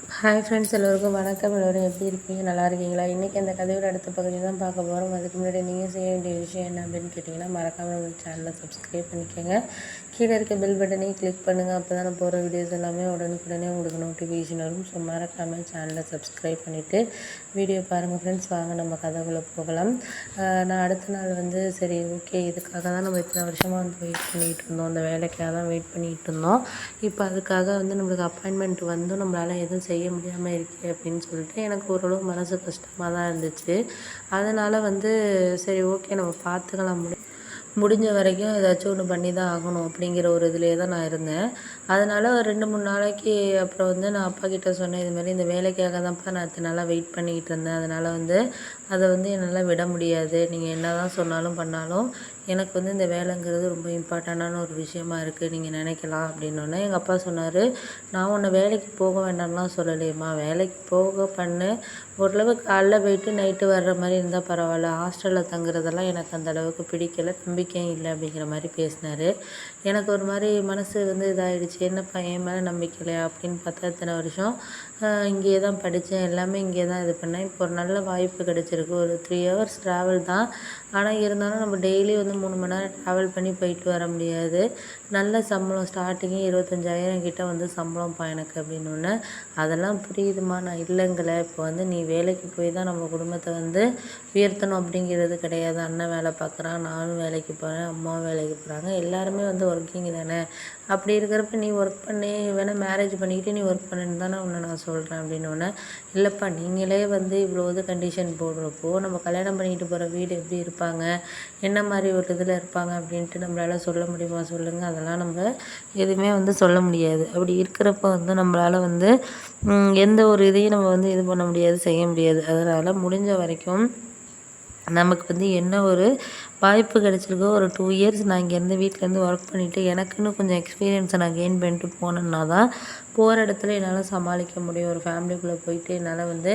Hi friends, எல்லோருக்கும் வணக்கம். எல்லோரும் எப்படி இருக்கீங்க? நல்லா இருக்கீங்களா? இன்றைக்கி அந்த கதையோட அடுத்த பகுதி தான் பார்க்க போகிறோம். அதுக்கு முன்னாடி நீங்கள் செய்ய வேண்டிய விஷயம் என்ன அப்படின்னு கேட்டிங்கன்னா, மறக்காமல் நம்ம சேனலை சப்ஸ்கிரைப் பண்ணிக்கோங்க. கீழே இருக்க பெல் பட்டனையும் கிளிக் பண்ணுங்கள். அப்போ தான் நான் போகிற வீடியோஸ் எல்லாமே உடனுக்குடனே உங்களுக்கு நோட்டிஃபிகேஷன் வரும். ஸோ மறக்காமல் சேனலை சப்ஸ்கிரைப் பண்ணிவிட்டு வீடியோ பாருங்கள் ஃப்ரெண்ட்ஸ். வாங்க நம்ம கதைக்குள்ளே போகலாம். நான் அடுத்த நாள் வந்து சரி ஓகே, இதுக்காக தான் நம்ம இத்தனை வருஷமாக வந்து வெயிட் பண்ணிகிட்டு இருந்தோம், அந்த வேலைக்காக தான் வெயிட் பண்ணிகிட்டு இருந்தோம். இப்போ அதுக்காக வந்து நம்மளுக்கு அப்பாயின்மெண்ட் வந்தும் நம்மளால் எதுவும் செய்ய முடியாமல் இருக்கே அப்படின்னு சொல்லிட்டு எனக்கு ஓரளவு மனசு கஷ்டமாக தான் இருந்துச்சு. அதனால் வந்து சரி ஓகே, நம்ம பார்த்துக்கலாம், முடிஞ்ச வரைக்கும் ஏதாச்சும் ஒன்று பண்ணி தான் ஆகணும் அப்படிங்கிற ஒரு இதிலே தான் நான் இருந்தேன். அதனால் ஒரு 2-3 நாளைக்கு அப்புறம் வந்து நான் அப்பா கிட்ட சொன்னேன், இதுமாதிரி இந்த வேலைக்காக தான்ப்பா நான் இத்தனை நாளாக வெயிட் பண்ணிக்கிட்டு இருந்தேன். அதனால் வந்து அதை வந்து என்னால் விட முடியாது. நீங்கள் என்ன தான் சொன்னாலும் பண்ணாலும் எனக்கு வந்து இந்த வேலைங்கிறது ரொம்ப இம்பார்ட்டண்டான ஒரு விஷயமா இருக்குது, நீங்கள் நினைக்கலாம் அப்படின்னோடனே எங்கள் அப்பா சொன்னார், நான் உன்னை வேலைக்கு போக வேண்டாம்லாம் சொல்லலையேம்மா, வேலைக்கு போக பண்ணு, ஓரளவு காலைல போயிட்டு நைட்டு வர்ற மாதிரி இருந்தால் பரவாயில்ல, ஹாஸ்டலில் தங்குறதெல்லாம் எனக்கு அந்த அளவுக்கு பிடிக்கலை, நம்பிக்கையும் இல்லை அப்படிங்கிற மாதிரி பேசினார். எனக்கு ஒரு மாதிரி மனசு வந்து இதாகிடுச்சு, என்னப்பா என் மேலே நம்பிக்கை இல்லையா அப்படின்னு பார்த்தா, இத்தனை வருஷம் இங்கேயே தான் படித்தேன், எல்லாமே இங்கே தான் இது பண்ணேன். இப்போ ஒரு நல்ல வாய்ப்பு கிடச்சிருக்கு, ஒரு 3 ஹவர்ஸ் ட்ராவல் தான், ஆனால் இருந்தாலும் நம்ம டெய்லி வந்து 3 மணி நேரம் ட்ராவல் பண்ணி போயிட்டு வர முடியாது. நல்ல சம்பளம், ஸ்டார்டிங்கே 25,000 கிட்ட வந்து சம்பளம்ப்பா எனக்கு அப்படின்னோடனே, அதெல்லாம் புரியுதுமா, நான் இல்லைங்களே, இப்போ வந்து நீ வேலைக்கு போய் தான் நம்ம குடும்பத்தை வந்து உயர்த்தணும் அப்படிங்கிறது கிடையாது. அண்ணன் வேலை பார்க்குறான், நானும் வேலைக்கு போகிறேன், அம்மாவும் வேலைக்கு போகிறாங்க, எல்லாருமே வந்து ஒர்க்கிங் தானே. அப்படி இருக்கிறப்ப நீ ஒர்க் பண்ணி வேணால் மேரேஜ் பண்ணிக்கிட்டு நீ ஒர்க் பண்ணுன்னு தானே உன்னை நான் சொல்கிறேன் அப்படின்னோடனே, இல்லைப்பா நீங்களே வந்து இவ்வளோ இது கண்டிஷன் போடுறப்போ நம்ம கல்யாணம் பண்ணிக்கிட்டு போகிற வீடு எப்படி இருப்பாங்க, என்ன மாதிரி ஒரு இதில் இருப்பாங்க அப்படின்ட்டு நம்மளால் சொல்ல முடியுமா சொல்லுங்கள்? அதெல்லாம் நம்ம எதுவுமே வந்து சொல்ல முடியாது. அப்படி இருக்கிறப்ப வந்து நம்மளால் வந்து எந்த ஒரு இதையும் நம்ம வந்து இது பண்ண முடியாது, செய்ய முடியாது. அதனால் முடிஞ்ச வரைக்கும் நமக்கு வந்து என்ன ஒரு வாய்ப்பு கிடச்சிருக்கோ, ஒரு 2 இயர்ஸ் நான் இங்கேருந்து வீட்டிலேருந்து ஒர்க் பண்ணிவிட்டு எனக்குன்னு கொஞ்சம் எக்ஸ்பீரியன்ஸை நான் கெயின் பண்ணிட்டு போனேன்னா தான் போகிற இடத்துல என்னால் சமாளிக்க முடியும். ஒரு ஃபேமிலிக்குள்ளே போயிட்டு என்னால் வந்து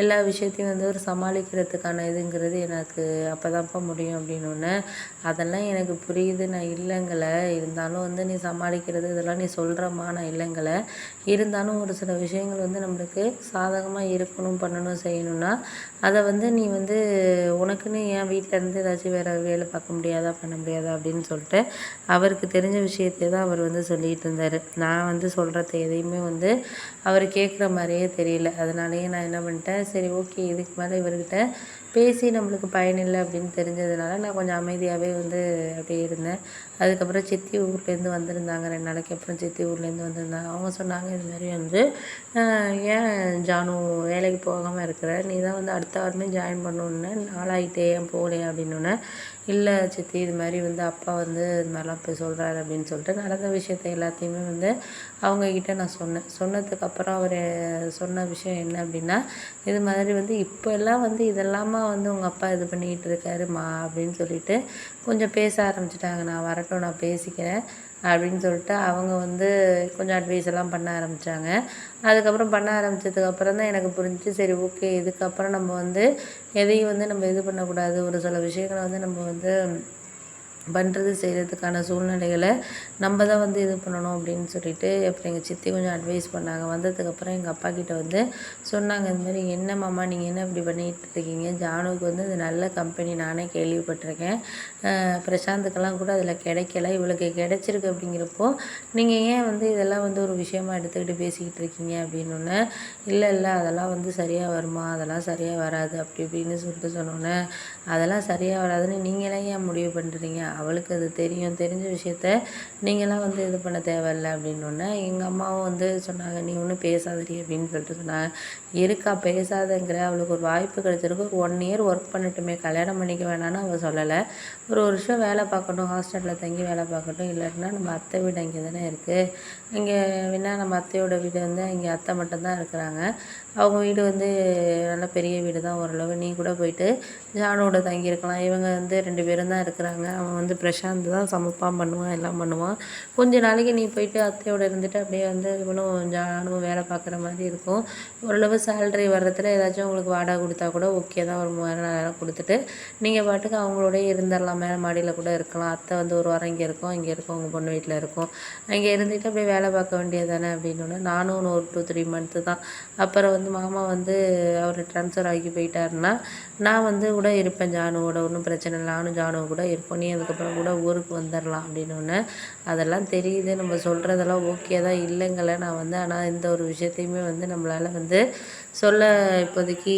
எல்லா விஷயத்தையும் வந்து ஒரு சமாளிக்கிறதுக்கான இதுங்கிறது எனக்கு அப்போ தான்ப்பா முடியும் அப்படின்னோடனே, அதெல்லாம் எனக்கு புரியுது, நான் இல்லைங்கள, இருந்தாலும் வந்து நீ சமாளிக்கிறது இதெல்லாம் நீ சொல்கிறம்மா, நான் இல்லைங்கள, இருந்தாலும் ஒரு சில விஷயங்கள் வந்து நம்மளுக்கு சாதகமாக இருக்கணும், பண்ணணும், செய்யணும்னா அதை வந்து நீ வந்து உனக்குன்னு என் வீட்டிலேருந்து ஏதாச்சும் வேறு வேலை பார்க்க முடியாதா, பண்ண முடியாதா அப்படின்னு சொல்லிட்டு அவருக்கு தெரிஞ்ச விஷயத்தை தான் அவர் வந்து சொல்லிகிட்டு இருந்தார். நான் வந்து சொல்கிறத எதையுமே வந்து அவர் கேட்குற மாதிரியே தெரியல. அதனாலேயே நான் என்ன பண்ணிட்டேன், சரி ஓகே, இதுக்கு மேலே இவர்கிட்ட பேசி நம்மளுக்கு பயனில்லை அப்படின்னு தெரிஞ்சதுனால நான் கொஞ்சம் அமைதியாகவே வந்து அப்படியே இருந்தேன். அதுக்கப்புறம் சித்தி ஊர்லேருந்து வந்திருந்தாங்க, 2 நாளைக்கு அப்புறம் சித்தி ஊர்லேருந்து வந்திருந்தாங்க. அவங்க சொன்னாங்க, இதுமாதிரி வந்து ஏன் ஜானு வேலைக்கு போகாமல் இருக்கிற, நீ தான் வந்து அடுத்த வாரமே ஜாயின் பண்ணணுன்னு நாளாகிட்டே ஏன் போகலையா அப்படின்னோடனே, இல்லை சித்தி, இது மாதிரி வந்து அப்பா வந்து இது மாதிரிலாம் போய் சொல்கிறாரு அப்படின்னு சொல்லிட்டு நடந்த விஷயத்த எல்லாத்தையுமே வந்து அவங்கக்கிட்ட நான் சொன்னேன். சொன்னதுக்கப்புறம் அவர் சொன்ன விஷயம் என்ன அப்படின்னா, இது மாதிரி வந்து இப்போ எல்லாம் வந்து இதெல்லாமா வந்து உங்கள் அப்பா இது பண்ணிக்கிட்டு இருக்காருமா அப்படின்னு சொல்லிட்டு கொஞ்சம் பேச ஆரம்பிச்சிட்டாங்க. நான் வரட்டும், நான் பேசிக்கிறேன் அப்படின்னு சொல்லிட்டு அவங்க வந்து கொஞ்சம் அட்வைஸ் எல்லாம் பண்ண ஆரம்பித்தாங்க. அதுக்கப்புறம் பண்ண ஆரம்பித்ததுக்கப்புறம் தான் எனக்கு புரிஞ்சிச்சு, சரி ஓகே, இதுக்கப்புறம் நம்ம வந்து எதையும் வந்து நம்ம இது பண்ணக்கூடாது, ஒரு சில விஷயங்களை வந்து நம்ம வந்து பண்ணுறது செய்கிறதுக்கான சூழ்நிலைகளை நம்ம தான் வந்து இது பண்ணணும் அப்படின்னு சொல்லிட்டு அப்புறம் எங்கள் சித்தி கொஞ்சம் அட்வைஸ் பண்ணாங்க. வந்ததுக்கப்புறம் எங்கள் அப்பா கிட்ட வந்து சொன்னாங்க, இந்த மாதிரி என்ன மாமா நீங்கள் என்ன இப்படி பண்ணிகிட்டு இருக்கீங்க, ஜானுவுக்கு வந்து இது நல்ல கம்பெனி, நானே கேள்விப்பட்டிருக்கேன், பிரசாந்துக்கெல்லாம் கூட அதில் கிடைக்கல, இவளுக்கு கிடைச்சிருக்கு அப்படிங்கிறப்போ நீங்கள் ஏன் வந்து இதெல்லாம் வந்து ஒரு விஷயமா எடுத்துக்கிட்டு பேசிக்கிட்டு இருக்கீங்க அப்படின்னோடனே, இல்லை இல்லை அதெல்லாம் வந்து சரியாக வருமா, அதெல்லாம் சரியாக வராது அப்படி இப்படின்னு சொல்லிட்டு சொன்னோன்னே, அதெல்லாம் சரியாக வராதுன்னு நீங்களே ஏன் முடிவு பண்ணுறீங்க, அவளுக்கு அது தெரியும், தெரிஞ்ச விஷயத்த நீங்களாம் வந்து இது பண்ண தேவையில்லை அப்படின்னோடனே எங்கள் அம்மாவும் வந்து சொன்னாங்க, நீ ஒன்றும் பேசாதடி அப்படின்னு சொல்லிட்டு சொன்னாங்க. இருக்கா பேசாதங்கிற, அவளுக்கு ஒரு வாய்ப்பு கிடைச்சிருக்கு, ஒரு 1 இயர் ஒர்க் பண்ணட்டுமே, கல்யாணம் பண்ணிக்க வேணான்னு அவள் சொல்லலை, ஒரு வருஷம் வேலை பார்க்கட்டும், ஹாஸ்டலில் தங்கி வேலை பார்க்கட்டும், இல்லாட்டினா நம்ம அத்தை வீடு அங்கே தானே இருக்குது, இங்கே வேணால் நம்ம அத்தையோட வீடு வந்து இங்கே அத்தை மட்டும்தான் இருக்கிறாங்க, அவங்க வீடு வந்து நல்ல பெரிய வீடு தான் ஓரளவு, நீ கூட போயிட்டு ஜானோட தங்கியிருக்கலாம், இவங்க வந்து 2 பேரும் தான் இருக்கிறாங்க, அவன் வந்து பிரசாந்த் தான் சமைப்பான், பண்ணுவான், எல்லாம் பண்ணுவான். கொஞ்ச நாளைக்கு நீ போயிட்டு அத்தையோட இருந்துட்டு அப்படியே வந்து இவனும் ஜானும் வேலை பார்க்குற மாதிரி இருக்கும். ஓரளவு சேலரி வர்றதுல ஏதாச்சும் உங்களுக்கு வாடகை கொடுத்தா கூட ஓகே தான். ஒரு 3000 4000 கொடுத்துட்டு நீங்கள் பாட்டுக்கு அவங்களோடய இருந்துடலாம். மேலே மாடியில் கூட இருக்கலாம். அத்தை வந்து ஒரு வாரம் இங்கே இருக்கும், இங்கே இருக்கும், உங்கள் பொண்ணு வீட்டில் இருக்கும். அங்கே இருந்துட்டு அப்படியே வேலை பார்க்க வேண்டியது தானே அப்படின்னோடனே நானும் இன்னும் ஒரு 2-3 மந்த்து தான். அப்புறம் வந்து மாமா வந்து அவர் ட்ரான்ஸ்ஃபர் ஆகி போயிட்டாருன்னா நான் வந்து கூட இருப்பேன் ஜானுவோட, ஒன்றும் பிரச்சனை இல்லை. நானும் ஜானுவும் கூட இருப்போம். நீ அதுக்கப்புறம் கூட ஊருக்கு வந்துடலாம் அப்படின்னோடனே அதெல்லாம் தெரியுது, நம்ம சொல்கிறதெல்லாம் ஓகே தான், இல்லைங்கள நான் வந்து. ஆனால் இந்த ஒரு விஷயத்தையுமே வந்து நம்மளால் வந்து சொல்ல இப்போதைக்கு